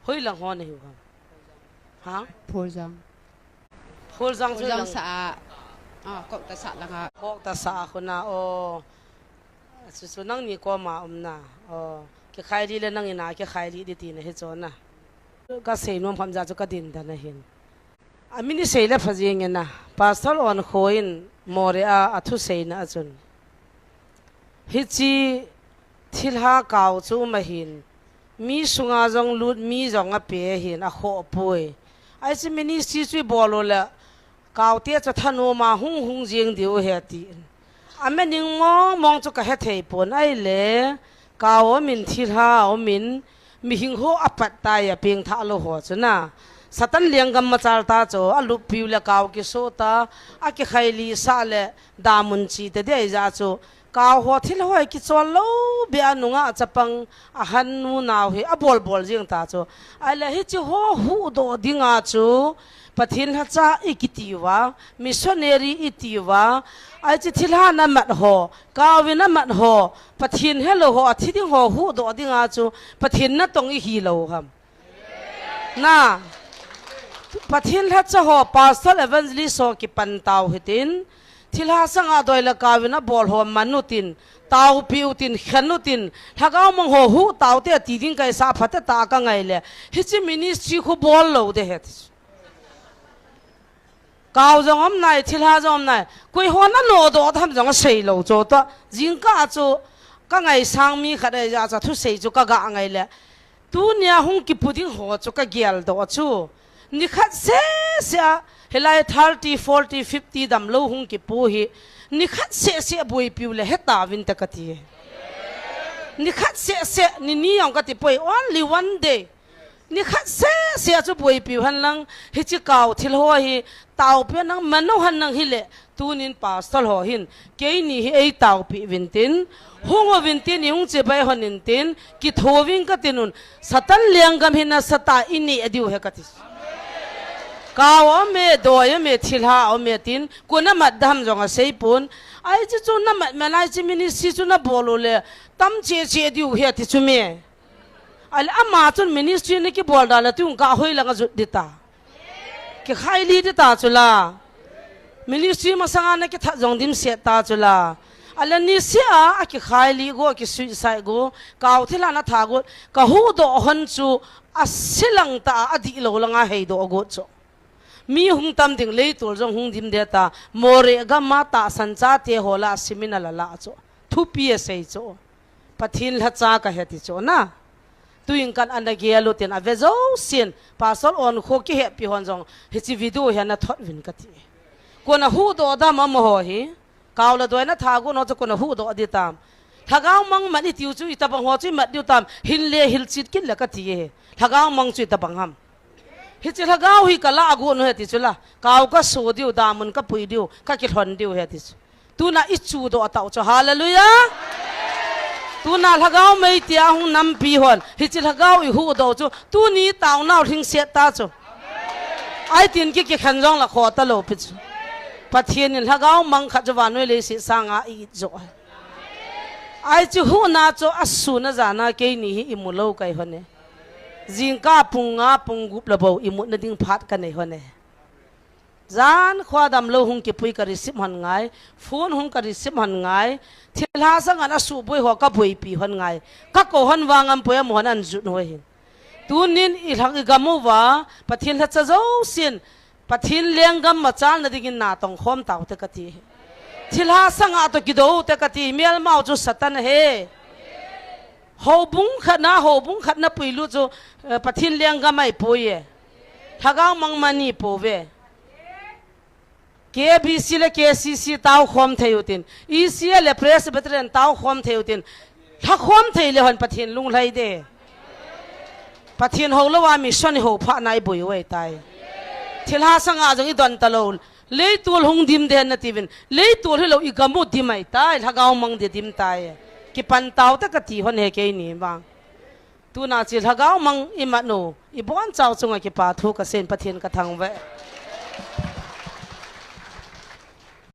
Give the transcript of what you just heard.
hoi lang ho nei ha Phulzang chu lang sa kok ta sa lang ha kok ta sa ko na o su nang ni ko ma na o ke khai ri le nang ina ke khai ri di ti na he chona ka sei nom pham ja chu ka din da na hin amini sei la phajing na pastor on khoin more a athu sei na chun hi chi thilha kaw chu ma hin mi sunga jong lut mi jong a pe hin a kho pui ai chi mini si chui bolo la kaw te cha thanu ma hung hung jing diu he ti ame ning mo mong chu ka he thei pon ai le kaw min thilha o min mi hing ho apat ta ya ping tha lo ho chuna satan liang gam ma chal ta cho alu piu la kaw ki so ta a ki khaili sa le damun chi te de ja cho kaw ho thil hoi ki chol lo be anunga chapang a han nu naw hi a bol bol jing ta cho ai la hi chi ho hu do dinga chu pathin ha cha ikitiwa missionary itiwa ai chi thilha na mat ho kawin na mat ho pathin hello ho athi ding ho hu do dinga chu pathin na tong hi lo ham na pathin ha cha ho pastor evangelist so ki pan taw hitin thilha sanga doila kawina bol ho manutin taw piutin khanutin thagaw mong ho hu taw te ti ding kai sa phata ta ka ngai le hi chi ministry khu bol lo de het kaw jong am nai thilha jom nai koi ho na no do tham jong sei lo cho to jing ka chu ka ngai sang mi khade ja cha thu sei chu ka ga ngai le tu nia hung ki puding ho chu ka gial do chu ni khat se helai 30 40 50 dam lo hung ki pu hi ni khat se boi piu le heta win ta ka ti ni khat se ni yong ka ti poi only one day ni khat se chu boi piu han lang hi chi kaw thil ho hi taw pe nang mano han nang hi le tunin pastor ho hin ke ni hi ei taw pi vintin hungo vintin yung che bai honin tin ki thoving ka tinun satan liang gam hina sata ini adiu he ka ti kaw me doy me thilha o me tin kuna madham jonga seipun ai chi chu na malai chi mini si chu na bolo le tam che diu he ti chu me al ama chun ministry ni ki bol dala tu ka hoi langa jut dita ki khai li dita chula ministry ma sanga na ki tha jong dim se ta chula ala ni se a ki khai li go ki sui sai go kaw thila na tha go ka hu do hon chu asilang ta adi lo langa hei do go chu mi hung tam ding le tul jong hung dim de ta more ga ma ta san cha te hola simina la la chu thu pi sei chu pathin la cha ka heti chu na tuing kan anagi alutin avezo sin pasol on kho ki he pi hon jong hi chi video he na thot win ka ti ko na hu do da ma mo ho hi kaw la do na tha go no ko na hu do di tam thagaw mang mani tiu chu ita bang ho chu mat diu tam hin le hil chit kin la ka ti he thagaw mang chu ta bang ham hi chi thagaw hi kala agu no he ti chula kaw ka so diu da mun ka pui diu ka ki thon diu he ti tu na ichu do ataw chu hallelujah tu na lagaw mai tia hung nam pi hon hi chi lagaw i hu do chu tu ni taw naw thing se ta chu ai tin ki khan jong la kho ta lo pi chu pathian in lagaw mang kha jwa noi le si sanga i jo ai chu hu na chu asu na jana ke ni hi imulo kai hone jingka punga pungup la bo imut na ding phat ka nei hone zan khwa dam lo hung ki pui ka receive han ngai phone hung ka receive han ngai thilha sang ana su boi ho ka boi pi hon ngai ka ko hon wangam poya mon an ju no hin tunin i thang gamu wa pathin ha cha zo sin pathin lengam ma chal na digin na tong khom taw te ka ti thilha sang a to ki do te ka ti mel mau chu satan he ho bung khat na pui lu chu pathin lengam mai poye thagaw mang mani pove KBC le KCC taw khom thayutin EC le Presbyterian taw khom thayutin tha khom thai le hon pathin lung lai de pathin ho lo wa mission ho pha nai boi wei tai thilha sanga jong i don talo le tul hung dim de na tivin le tul helo i gamu dimai tai thagaw mang de dim tai ki pan taw ta ka ti hon he ke ni bang tu na chi thagaw mang i ma no i bon chaw chunga ki pa thu ka sen pathin ka thang ve